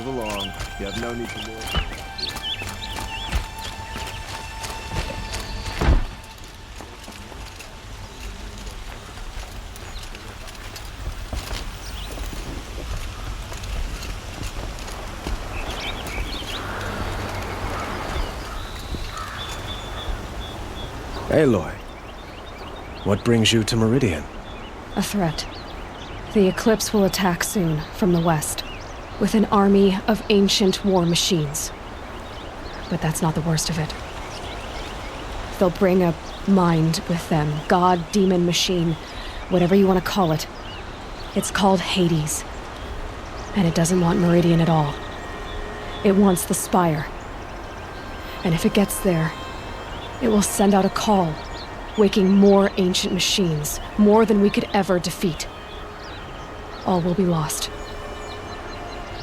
along. You have no need to worry. Aloy, what brings you to Meridian? A threat. The Eclipse will attack soon, from the west, with an army of ancient war machines. But that's not the worst of it. They'll bring a mind with them, god, demon, machine, whatever you want to call it. It's called Hades. And it doesn't want Meridian at all. It wants the Spire. And if it gets there, it will send out a call, waking more ancient machines, more than we could ever defeat. All will be lost.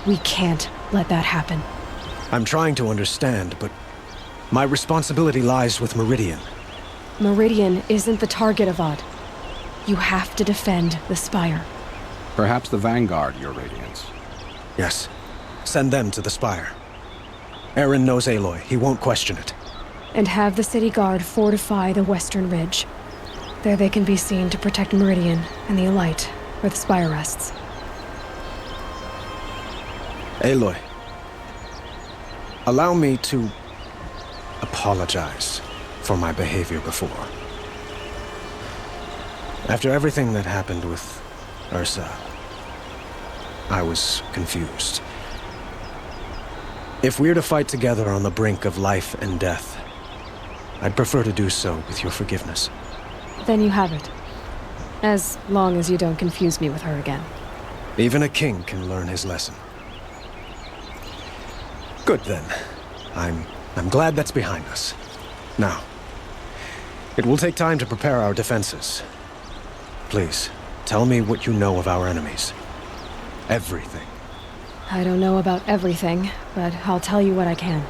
We can't let that happen. I'm trying to understand, but my responsibility lies with Meridian. Meridian isn't the target, Avad. You have to defend the Spire. Perhaps the Vanguard, Your Radiance. Yes, send them to the Spire. Eren knows Aloy, he won't question it. And have the city guard fortify the western ridge. There they can be seen to protect Meridian and the Elite, where the Spire rests. Aloy, allow me to apologize for my behavior before. After everything that happened with Ursa, I was confused. If we're to fight together on the brink of life and death, I'd prefer to do so with your forgiveness. Then you have it. As long as you don't confuse me with her again. Even a king can learn his lesson. Good then. I'm glad that's behind us. Now, it will take time to prepare our defenses. Please, tell me what you know of our enemies. Everything. I don't know about everything, but I'll tell you what I can.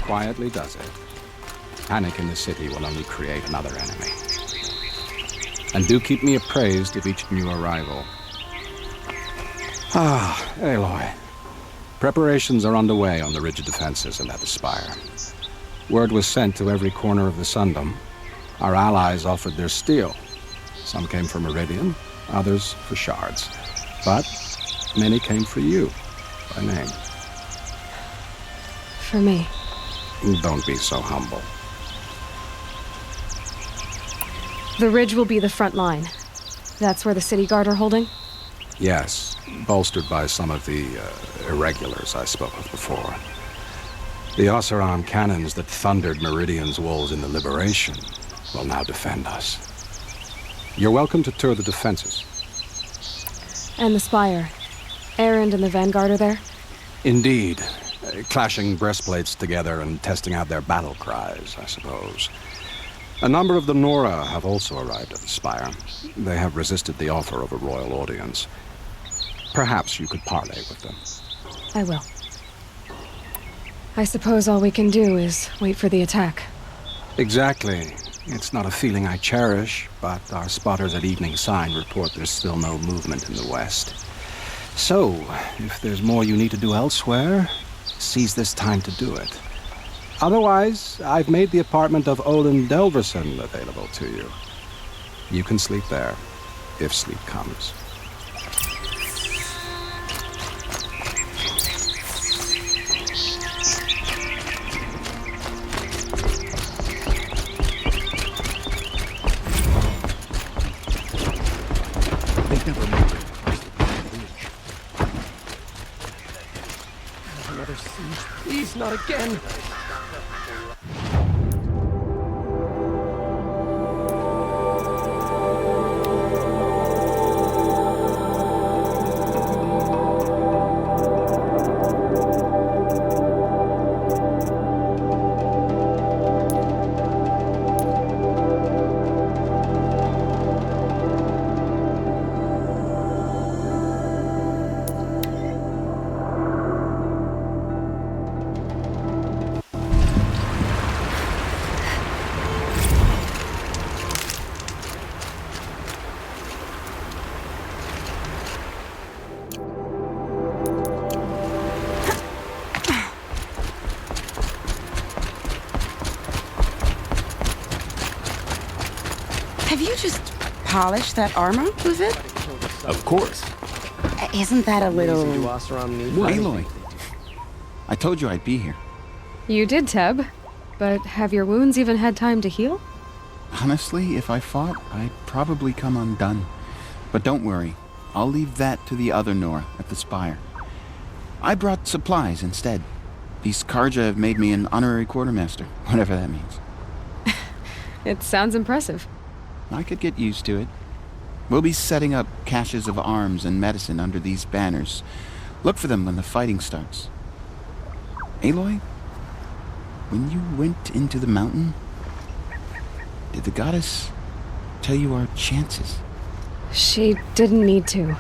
Quietly does it. Panic in the city will only create another enemy. And do keep me appraised of each new arrival. Ah, Aloy. Preparations are underway on the ridge of defenses and at the Spire. Word was sent to every corner of the Sundom. Our allies offered their steel. Some came for Meridian, others for shards. But many came for you, by name. For me. Don't be so humble. The ridge will be the front line. That's where the city guard are holding? Yes, bolstered by some of the irregulars I spoke of before. The Oseram cannons that thundered Meridian's walls in the Liberation will now defend us. You're welcome to tour the defenses. And the Spire. Erend and the Vanguard are there? Indeed. Clashing breastplates together and testing out their battle cries, I suppose. A number of the Nora have also arrived at the Spire. They have resisted the offer of a royal audience. Perhaps you could parley with them. I will. I suppose all we can do is wait for the attack. Exactly. It's not a feeling I cherish, but our spotters at Evening Sign report there's still no movement in the west. So, if there's more you need to do elsewhere, seize this time to do it. Otherwise, I've made the apartment of Olin Delverson available to you. You can sleep there, if sleep comes. They've never made it across the bridge. Another siege. Please, not again. just polish that armor with it? Of course. Isn't that a little... Aloy, I told you I'd be here. You did, Teb. But have your wounds even had time to heal? Honestly, if I fought, I'd probably come undone. But don't worry. I'll leave that to the other Nora at the Spire. I brought supplies instead. These Karja have made me an honorary quartermaster, whatever that means. It sounds impressive. I could get used to it. We'll be setting up caches of arms and medicine under these banners. Look for them when the fighting starts. Aloy, when you went into the mountain, did the goddess tell you our chances? She didn't need to.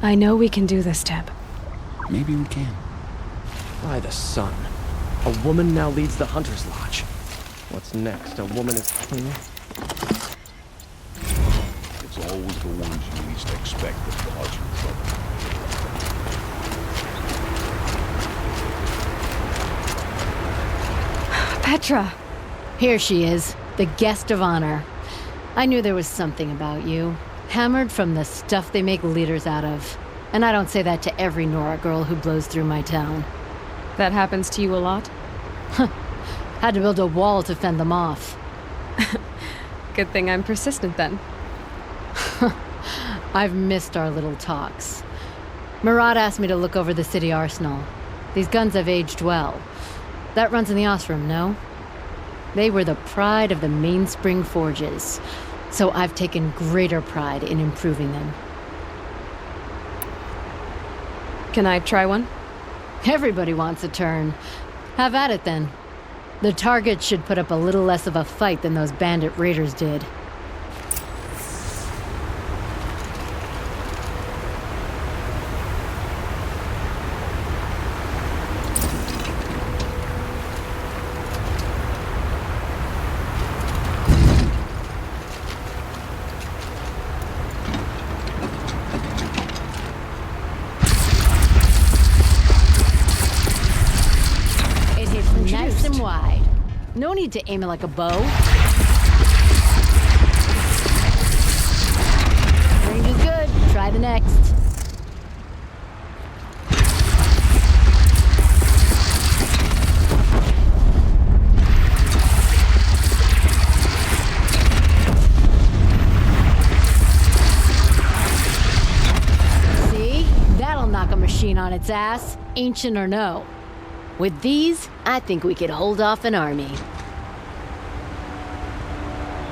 I know we can do this, Teb. Maybe we can. By the sun. A woman now leads the Hunter's Lodge. What's next? A woman is... It's always the ones you least expect that cause you trouble. Petra! Here she is, the guest of honor. I knew there was something about you. Hammered from the stuff they make leaders out of. And I don't say that to every Nora girl who blows through my town. That happens to you a lot? Had to build a wall to fend them off. Good thing I'm persistent then. I've missed our little talks. Murad asked me to look over the city arsenal. These guns have aged well. That runs in the Osram, no? They were the pride of the Mainspring Forges, so I've taken greater pride in improving them. Can I try one? Everybody wants a turn. Have at it then. The target should put up a little less of a fight than those bandit raiders did. Nice and wide. No need to aim it like a bow. Range is good. Try the next. See? That'll knock a machine on its ass, ancient or no. With these, I think we could hold off an army.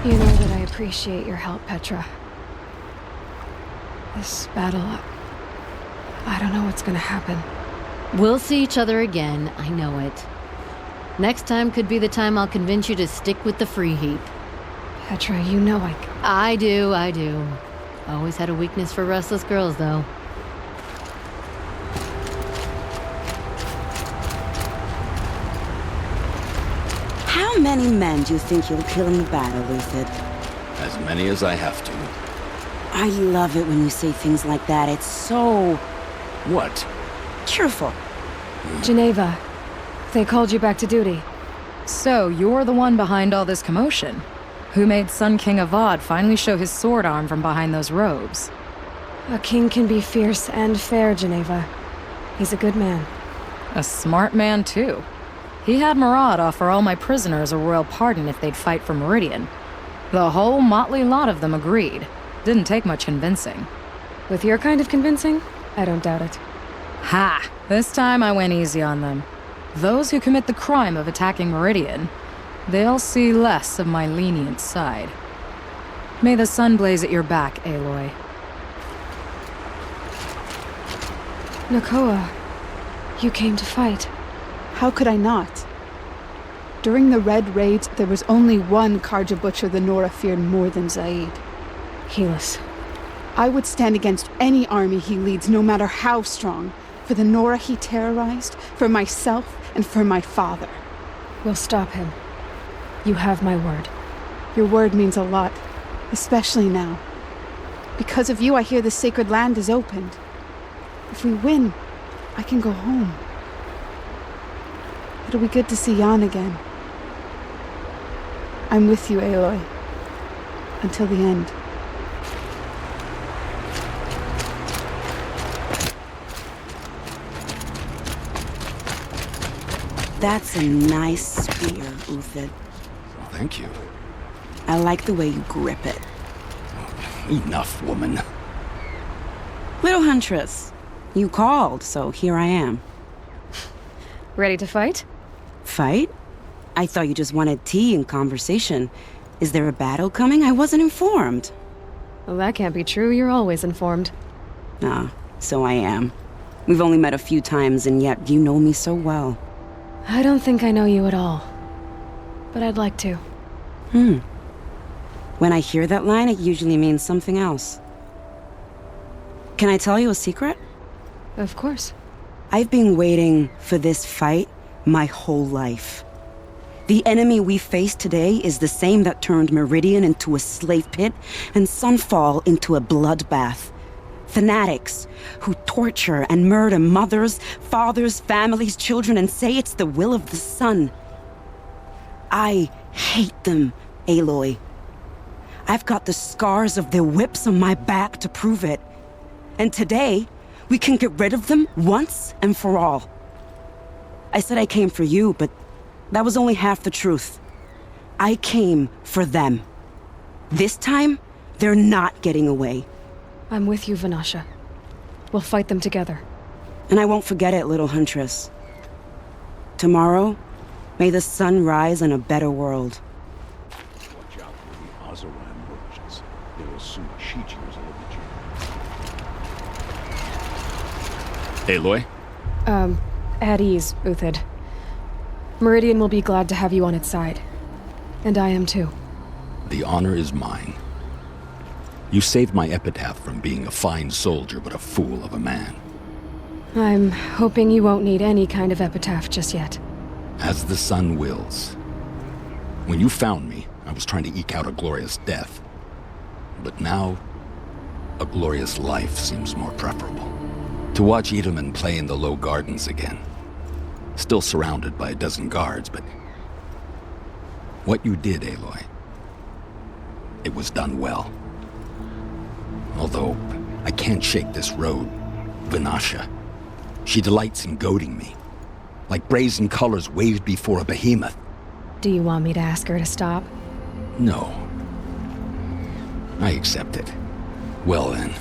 You know that I appreciate your help, Petra. This battle... I don't know what's gonna happen. We'll see each other again, I know it. Next time could be the time I'll convince you to stick with the free heap. Petra, you know I do. Always had a weakness for restless girls, though. How many men do you think you'll kill in the battle, Lucid? As many as I have to. I love it when you say things like that. It's so... What? cheerful. Geneva, they called you back to duty. So, you're the one behind all this commotion? Who made Sun King Avad finally show his sword arm from behind those robes? A king can be fierce and fair, Geneva. He's a good man. A smart man, too. He had Murad offer all my prisoners a royal pardon if they'd fight for Meridian. The whole motley lot of them agreed. Didn't take much convincing. With your kind of convincing, I don't doubt it. Ha! This time I went easy on them. Those who commit the crime of attacking Meridian, they'll see less of my lenient side. May the sun blaze at your back, Aloy. Nakoa, you came to fight. How could I not? During the Red Raids, there was only one Karja Butcher the Nora feared more than Zaid. Helis. I would stand against any army he leads, no matter how strong. For the Nora he terrorized, for myself, and for my father. We'll stop him. You have my word. Your word means a lot, especially now. Because of you, I hear the sacred land is opened. If we win, I can go home. It'll be good to see Jan again. I'm with you, Aloy. until the end. That's a nice spear, Uthid. Thank you. I like the way you grip it. Enough, woman. Little Huntress, you called, so here I am. Ready to fight? Fight? I thought you just wanted tea and conversation. Is there a battle coming? I wasn't informed. Well, that can't be true. You're always informed. Ah, so I am. We've only met a few times, and yet you know me so well. I don't think I know you at all. But I'd like to. When I hear that line, it usually means something else. Can I tell you a secret? Of course. I've been waiting for this fight my whole life. The enemy we face today is the same that turned Meridian into a slave pit and Sunfall into a bloodbath. Fanatics who torture and murder mothers, fathers, families, children, and say it's the will of the sun. I hate them, Aloy. I've got the scars of their whips on my back to prove it. And today, we can get rid of them once and for all. I said I came for you, but that was only half the truth. I came for them. This time, they're not getting away. I'm with you, Vanasha. We'll fight them together. And I won't forget it, little Huntress. Tomorrow, may the sun rise in a better world. Watch out for the Oseram merchants. They will soon cheat you as a little Aloy? At ease, Uthid. Meridian will be glad to have you on its side. And I am too. The honor is mine. You saved my epitaph from being a fine soldier but a fool of a man. I'm hoping you won't need any kind of epitaph just yet. As the sun wills. When you found me, I was trying to eke out a glorious death. But now, a glorious life seems more preferable. To watch Edelman play in the low gardens again. Still surrounded by a dozen guards, but... what you did, Aloy, it was done well. Although, I can't shake this road, Vanasha. She delights in goading me. Like brazen colors waved before a behemoth. Do you want me to ask her to stop? No. I accept it. Well then.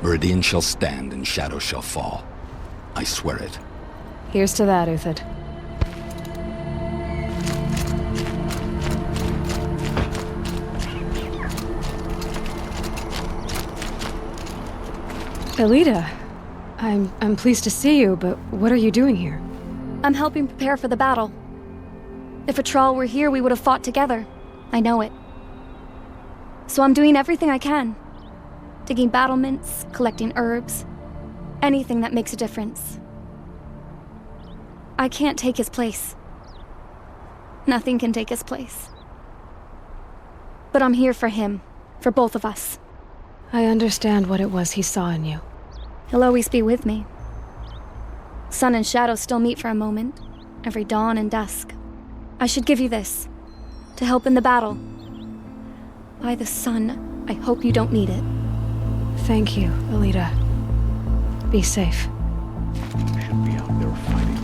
Meridian shall stand and shadow shall fall. I swear it. Here's to that, Uthid. Elida, I'm pleased to see you, but what are you doing here? I'm helping prepare for the battle. If Atral were here, we would have fought together. I know it. So I'm doing everything I can. Digging battlements, collecting herbs, anything that makes a difference. I can't take his place. Nothing can take his place. But I'm here for him, for both of us. I understand what it was he saw in you. He'll always be with me. Sun and shadow still meet for a moment, every dawn and dusk. I should give you this, to help in the battle. By the sun, I hope you don't need it. Thank you, Elida. Be safe. You should be out there fighting.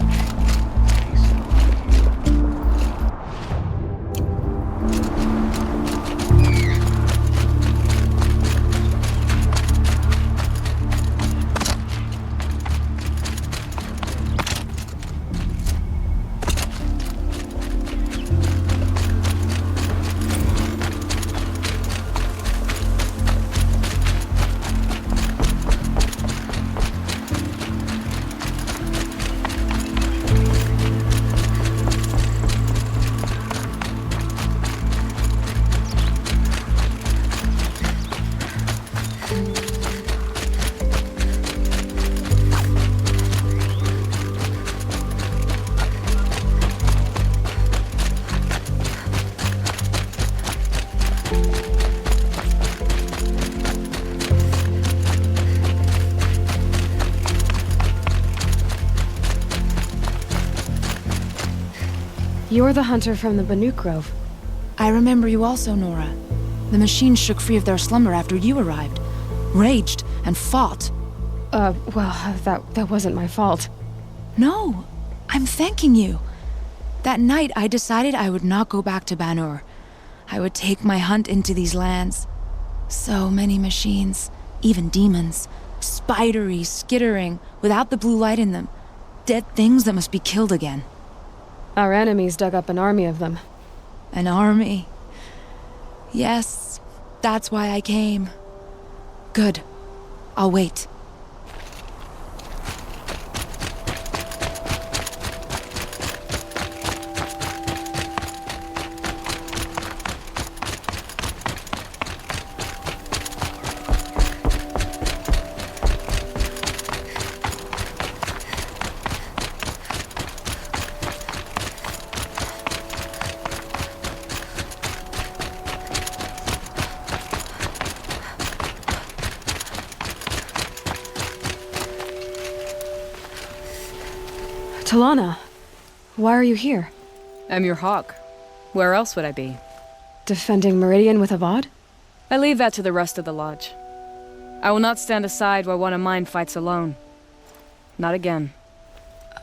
You're the hunter from the Banuk Grove. I remember you also, Nora. The machines shook free of their slumber after you arrived. Raged and fought. That wasn't my fault. No, I'm thanking you. That night, I decided I would not go back to Banur. I would take my hunt into these lands. So many machines, even demons. Spidery, skittering, without the blue light in them. Dead things that must be killed again. Our enemies dug up an army of them. An army? Yes, that's why I came. Good. I'll wait. Talana, why are you here? I'm your hawk. Where else would I be? Defending Meridian with Avad? I leave that to the rest of the Lodge. I will not stand aside while one of mine fights alone. Not again.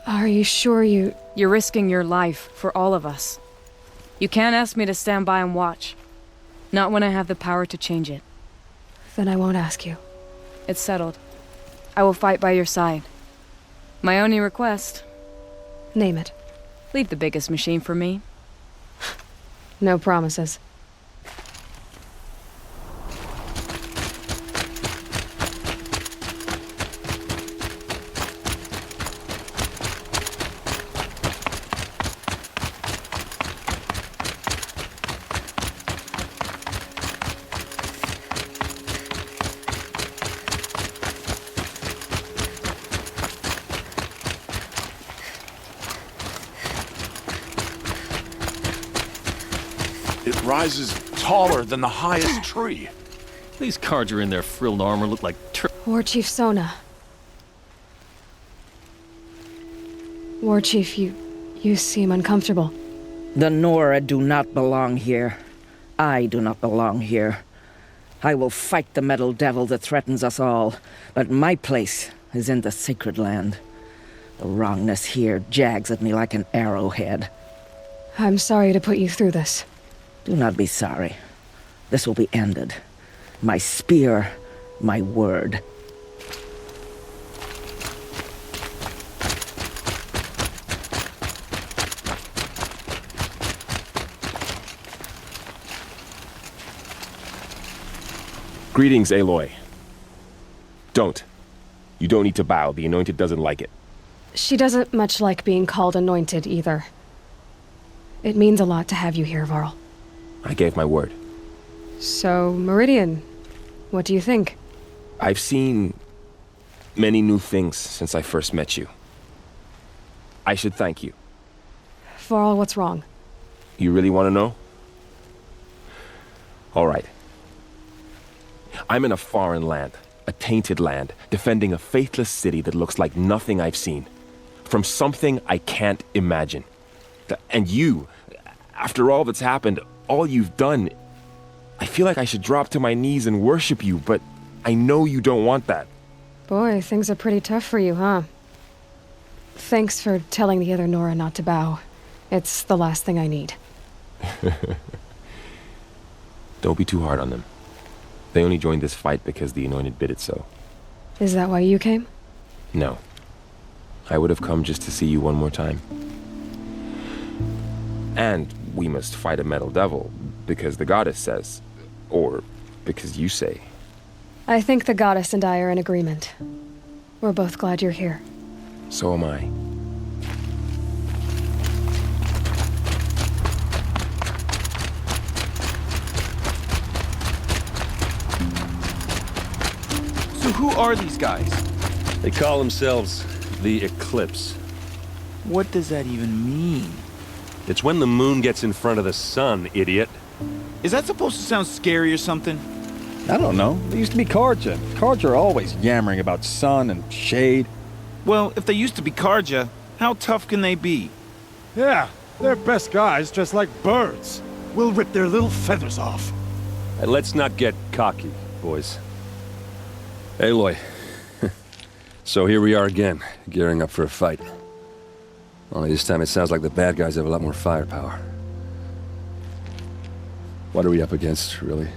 Are you sure you... You're risking your life for all of us. You can't ask me to stand by and watch. Not when I have the power to change it. Then I won't ask you. It's settled. I will fight by your side. My only request... Name it. Leave the biggest machine for me. No promises. It rises taller than the highest tree. These Carja in their frilled armor look like War Chief Sona. War Chief, you seem uncomfortable. The Nora do not belong here. I do not belong here. I will fight the metal devil that threatens us all, but my place is in the sacred land. The wrongness here jags at me like an arrowhead. I'm sorry to put you through this. Do not be sorry. This will be ended. My spear, my word. Greetings, Aloy. Don't. You don't need to bow. The Anointed doesn't like it. She doesn't much like being called Anointed, either. It means a lot to have you here, Varl. I gave my word. So, Meridian, what do you think? I've seen many new things since I first met you. I should thank you. Varl, what's wrong? You really want to know? All right. I'm in a foreign land, a tainted land, defending a faithless city that looks like nothing I've seen. From something I can't imagine. And you, after all that's happened, all you've done, I feel like I should drop to my knees and worship you, but I know you don't want that. Boy, things are pretty tough for you, huh? Thanks for telling the other Nora not to bow. It's the last thing I need. Don't be too hard on them. They only joined this fight because the Anointed bid it so. Is that why you came? No. I would have come just to see you one more time. And we must fight a metal devil, because the goddess says. Or because you say. I think the goddess and I are in agreement. We're both glad you're here. So am I. So who are these guys? They call themselves the Eclipse. What does that even mean? It's when the moon gets in front of the sun, idiot. Is that supposed to sound scary or something? I don't know. They used to be Carja. Carja are always yammering about sun and shade. Well, if they used to be Carja, how tough can they be? Yeah, they're best guys dressed like birds. We'll rip their little feathers off. Hey, let's not get cocky, boys. Aloy. So here we are again, gearing up for a fight. Only this time it sounds like the bad guys have a lot more firepower. What are we up against, really?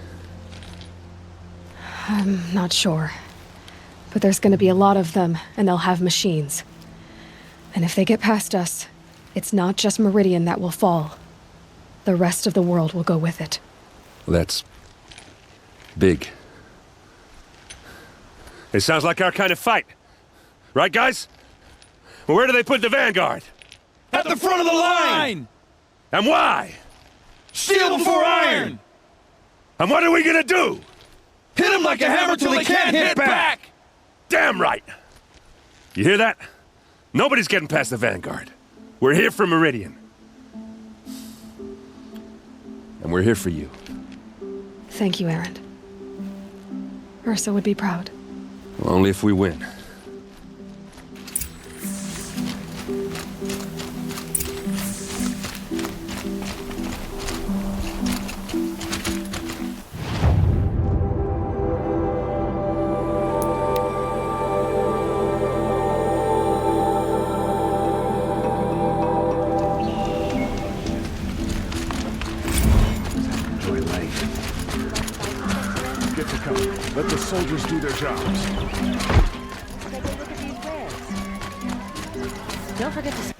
I'm not sure. But there's gonna be a lot of them, and they'll have machines. And if they get past us, it's not just Meridian that will fall. The rest of the world will go with it. Well, that's... big. It sounds like our kind of fight. Right, guys? Well, where do they put the Vanguard? At the front of the line! And why? Steel before iron! And what are we gonna do? Hit them like a hammer till they can't hit back! Damn right! You hear that? Nobody's getting past the Vanguard. We're here for Meridian. And we're here for you. Thank you, Erend. Ursa would be proud. Well, only if we win. Let the soldiers do their jobs. Don't forget to...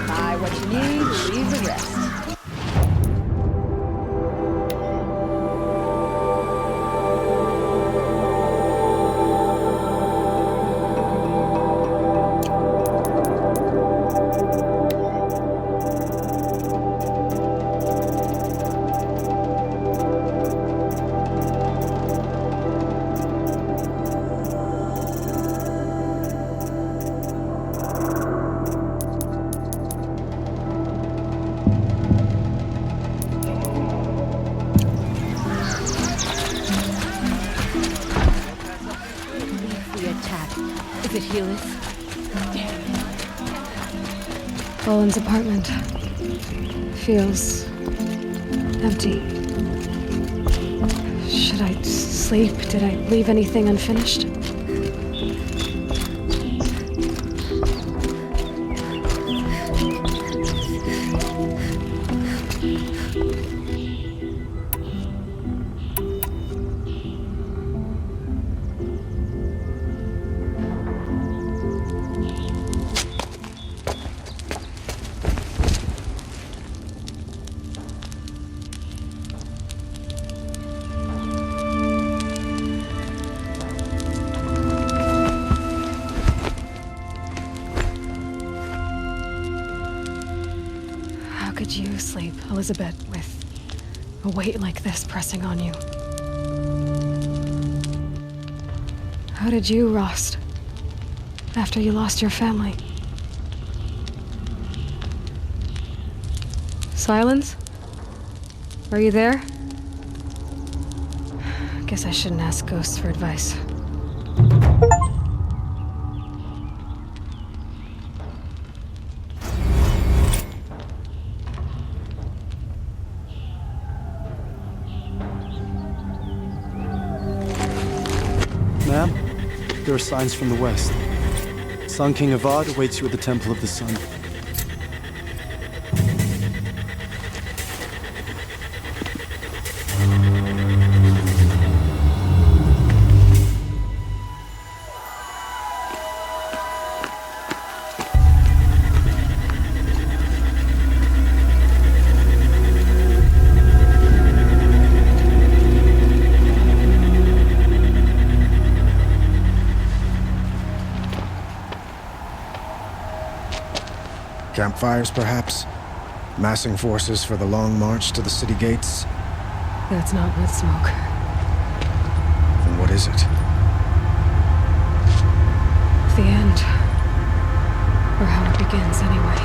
Buy what you need, leave the rest. Is it Helis? Roland's apartment. feels empty. Should I sleep? Did I leave anything unfinished? How could you sleep, Elizabeth, with a weight like this pressing on you? How did you, Rost, after you lost your family? Silence? Are you there? Guess I shouldn't ask ghosts for advice. Ma'am, there are signs from the west. Sun King Avad awaits you at the Temple of the Sun. Campfires, perhaps? Massing forces for the long march to the city gates? That's not wood smoke. Then what is it? The end. Or how it begins, anyway.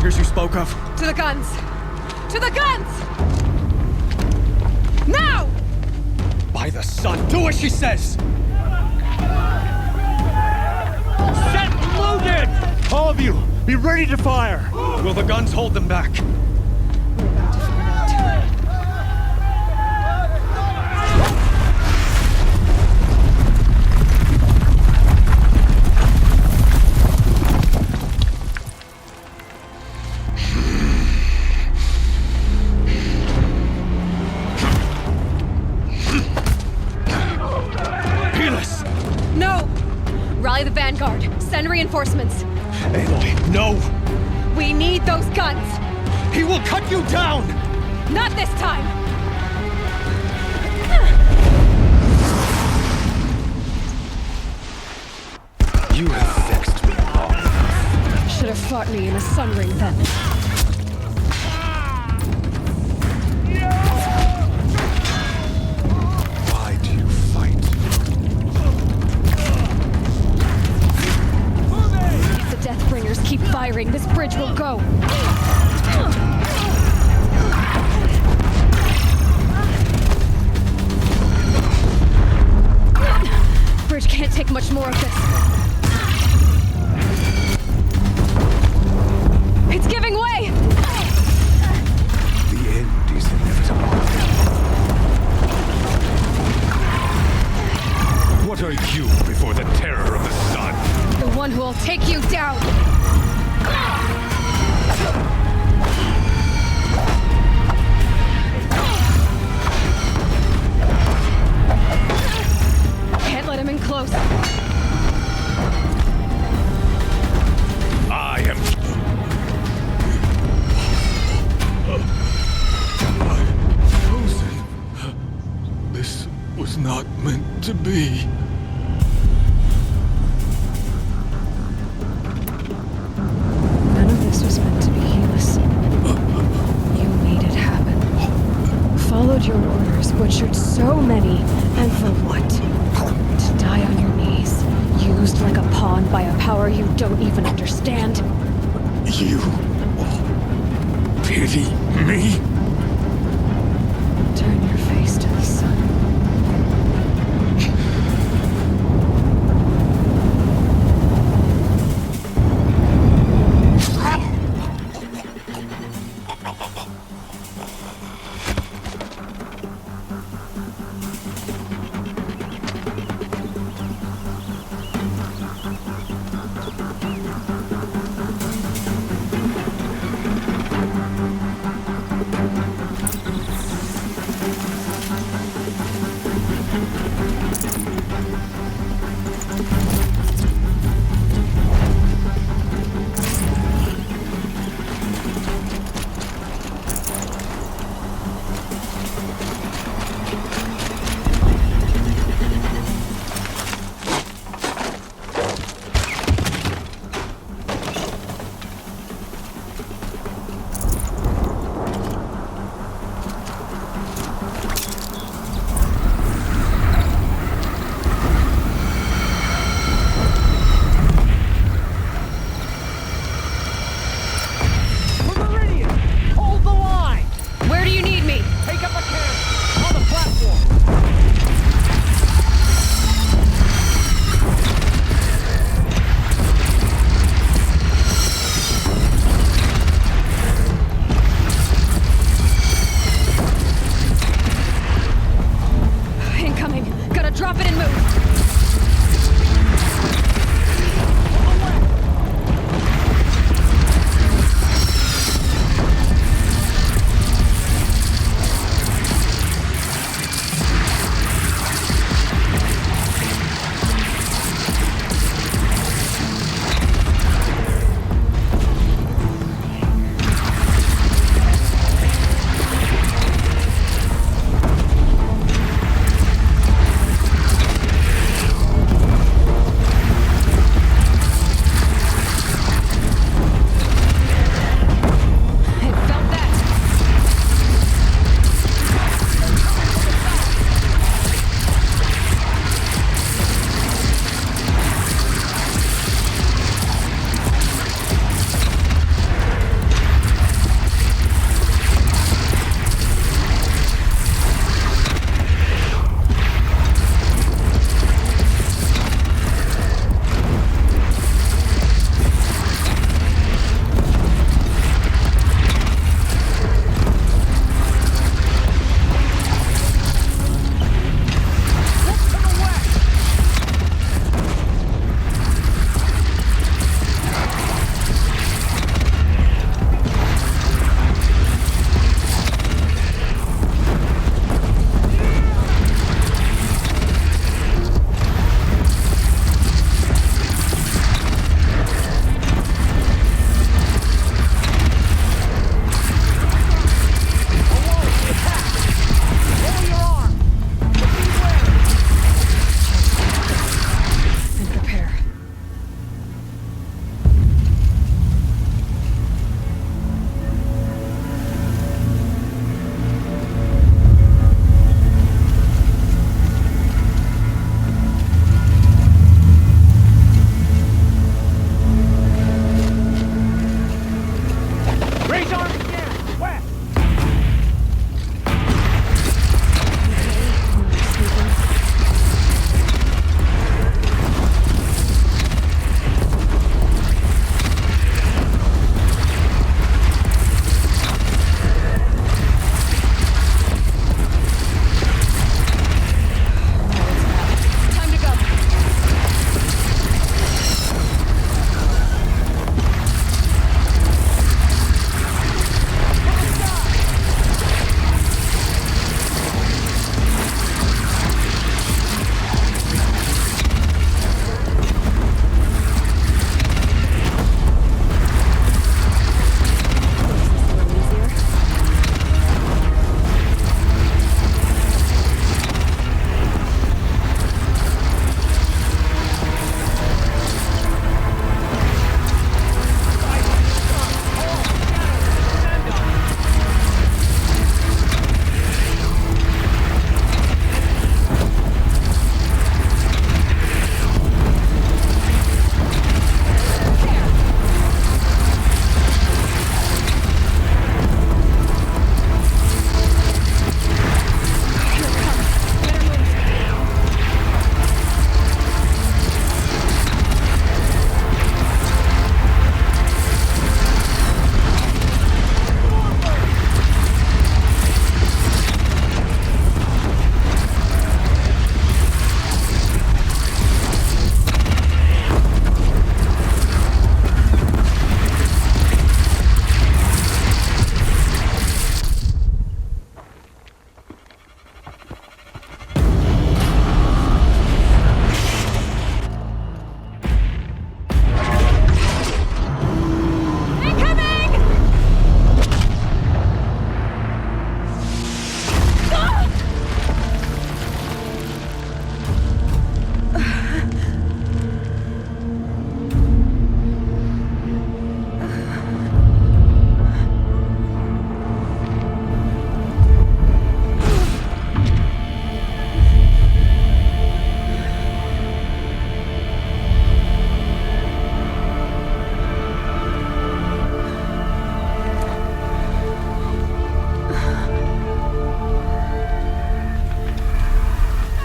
You spoke of? To the guns! To the guns! Now! By the sun, do as she says! Set loaded! All of you, be ready to fire! Will the guns hold them back? Rally the vanguard. Send reinforcements. Aloy, no! We need those guns! He will cut you down! Not this time! You have vexed me long enough. Should have fought me in the Sun Ring then. Why do you fight? If the Deathbringers keep firing, this bridge will go. Bridge can't take much more of this. It's giving way! The end is inevitable. What are you before the terror of the sun? The one who will take you down! Can't let him in close. I am... Chosen. This was not meant to be. Pity me? Turn your face to the sun.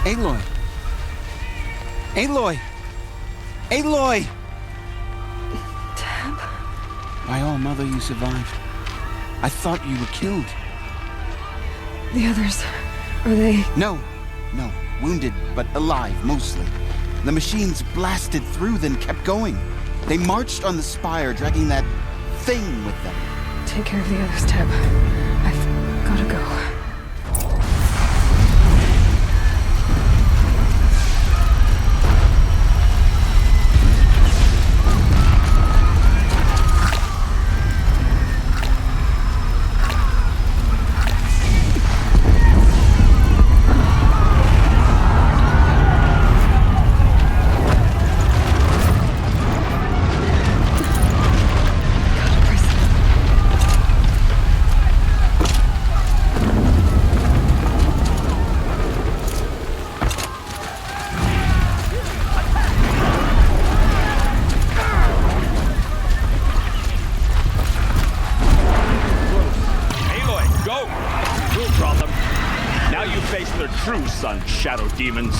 Aloy! Aloy! Aloy! Teb? By all, Mother, you survived. I thought you were killed. The others, are they... No. Wounded, but alive, mostly. The machines blasted through, then kept going. They marched on the spire, dragging that thing with them. Take care of the others, Teb. I've gotta go. Shadow demons.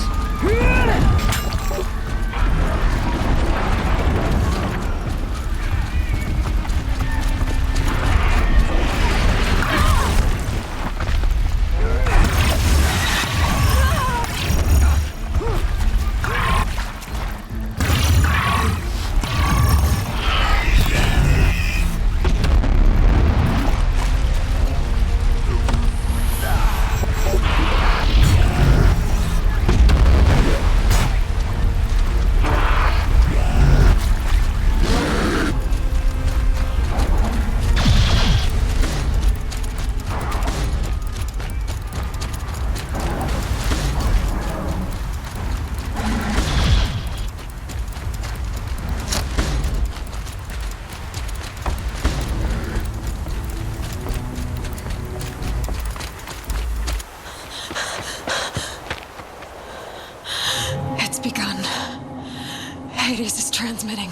Hades is transmitting.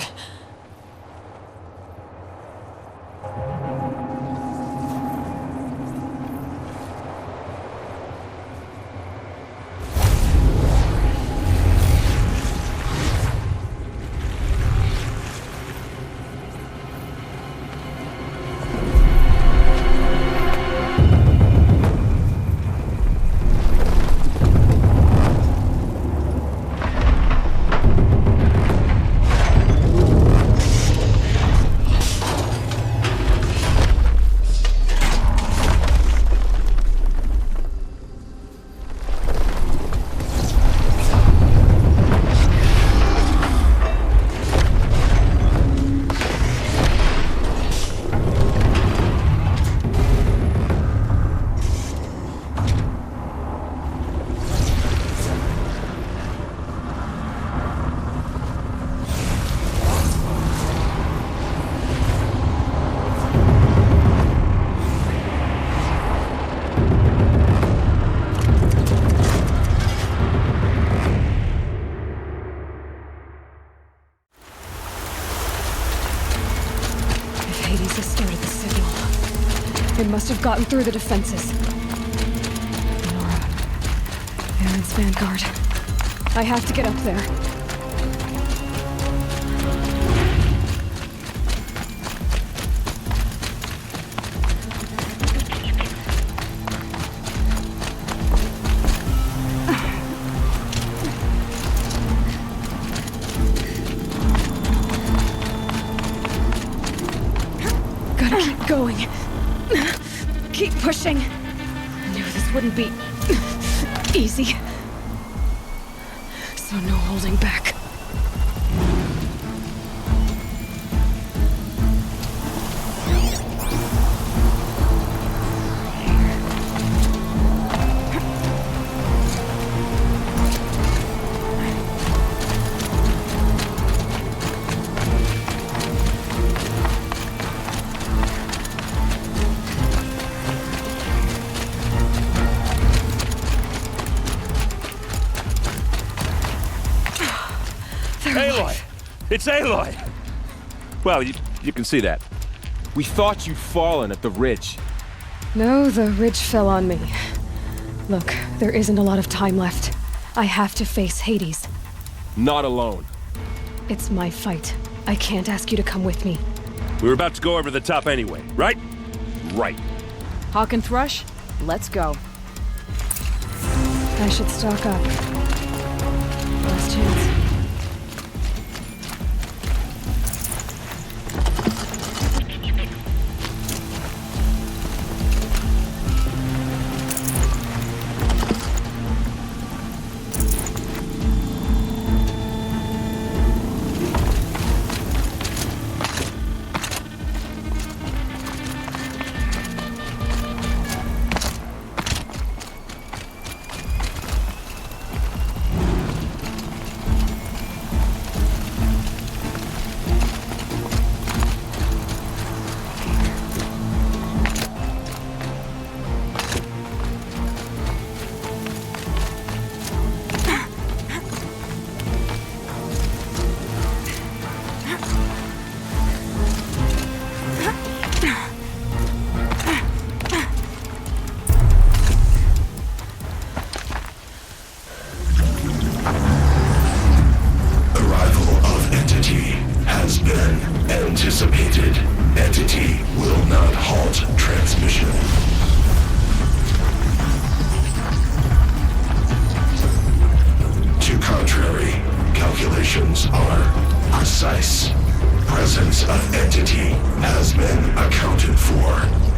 It must have gotten through the defenses. Nora. Aaron's vanguard. I have to get up there. Gotta keep going. Keep pushing. I knew this wouldn't be easy. So no holding back. Aloy! It's Aloy! Well, you can see that. We thought you'd fallen at the ridge. No, the ridge fell on me. Look, there isn't a lot of time left. I have to face Hades. Not alone. It's my fight. I can't ask you to come with me. We were about to go over the top anyway, right? Right. Hawk and Thrush, let's go. I should stock up. Last chance. Anticipated. Entity will not halt transmission. To contrary, calculations are precise. Presence of entity has been accounted for.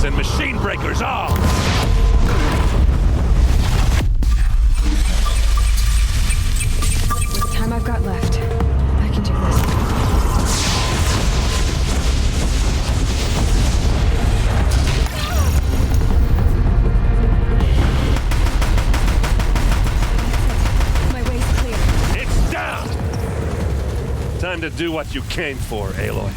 and machine breakers all! With the time I've got left, I can do this. Time to do what you came for, Aloy.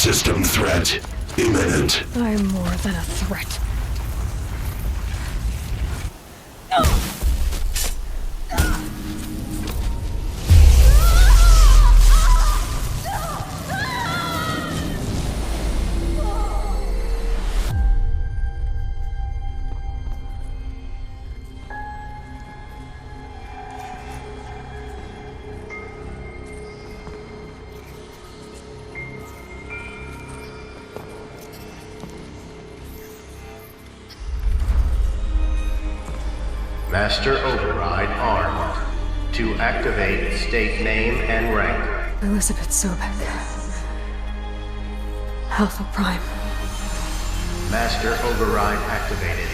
System threat imminent. I'm more than a threat. Master Override armed. To activate, state name and rank. Elizabeth Sobek. Alpha Prime. Master Override activated.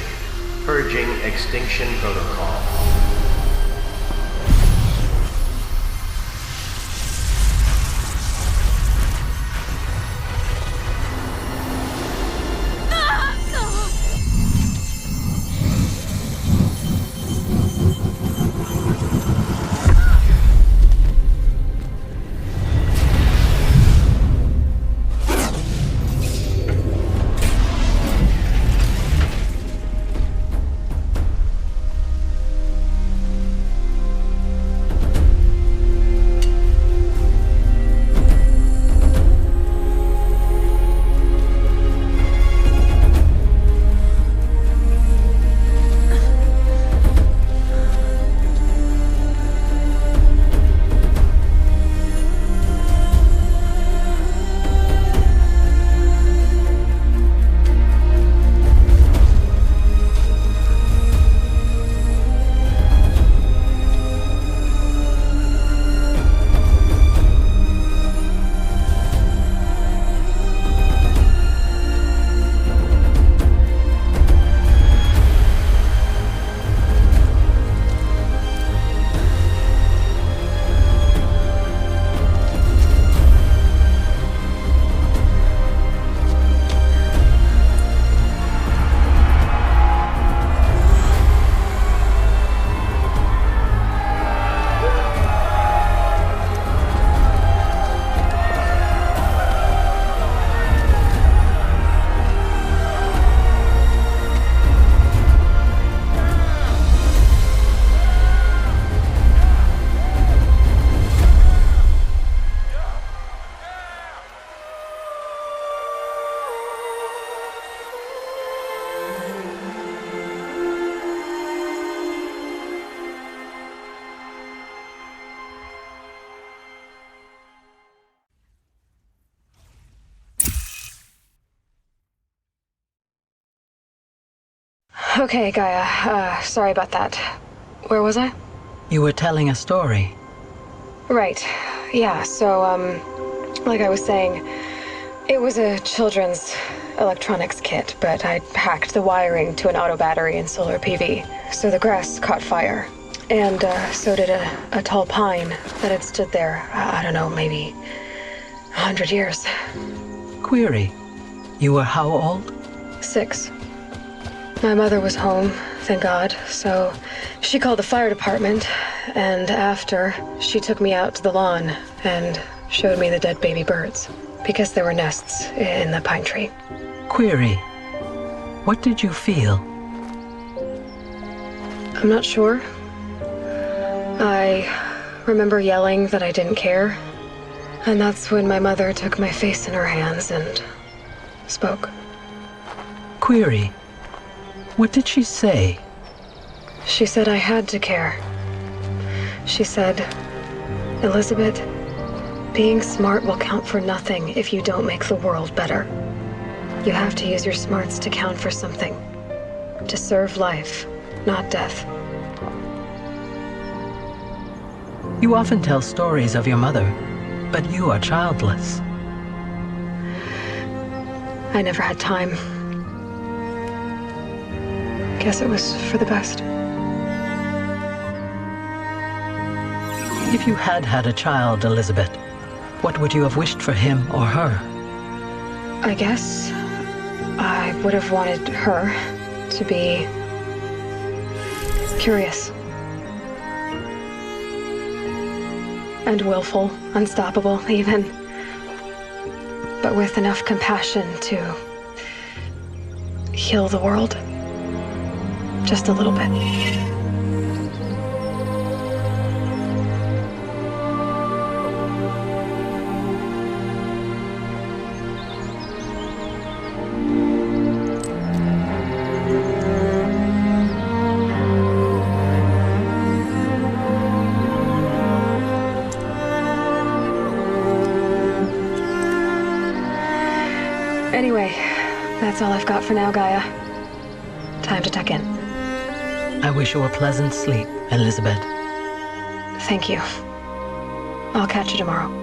Purging extinction protocol. Okay, Gaia. Sorry about that. Where was I? You were telling a story. Right. Yeah, so, like I was saying, it was a children's electronics kit, but I'd hacked the wiring to an auto battery and solar PV. So the grass caught fire. And, so did a tall pine that had stood there, I don't know, maybe 100 years. Query. You were how old? 6. My mother was home, thank God, so she called the fire department, and after, she took me out to the lawn and showed me the dead baby birds, because there were nests in the pine tree. Query. What did you feel? I'm not sure. I remember yelling that I didn't care, and that's when my mother took my face in her hands and spoke. Query. What did she say? She said I had to care. She said, Elizabeth, being smart will count for nothing if you don't make the world better. You have to use your smarts to count for something. To serve life, not death. You often tell stories of your mother, but you are childless. I never had time. Guess it was for the best. If you had had a child, Elizabeth, what would you have wished for him or her? I guess I would have wanted her to be curious. And willful, unstoppable, even. But but with enough compassion to heal the world. Just a little bit. Anyway, that's all I've got for now, Gaia. Time to tuck in. I wish you a pleasant sleep, Elizabeth. Thank you. I'll catch you tomorrow.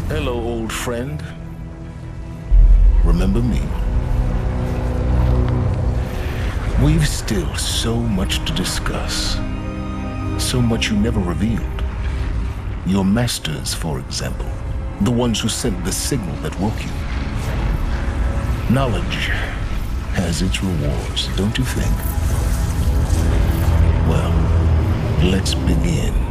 Hello, old friend. Remember me? We've still so much to discuss. So much you never revealed. Your masters, for example. The ones who sent the signal that woke you. Knowledge has its rewards, don't you think? Well, let's begin.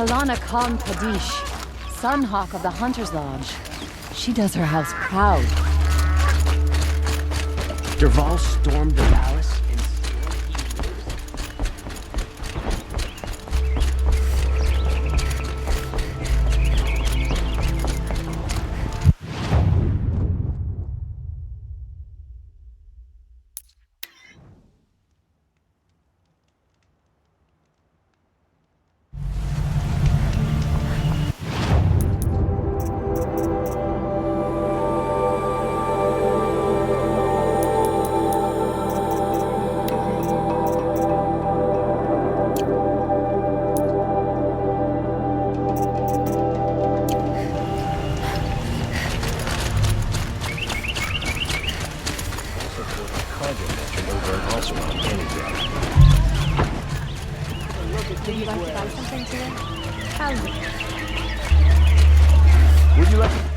Kalana Khan Kadish, Sunhawk of the Hunter's Lodge. She does her house proud. Dervahl stormed the palace and Would you like to buy something today? How? would you like to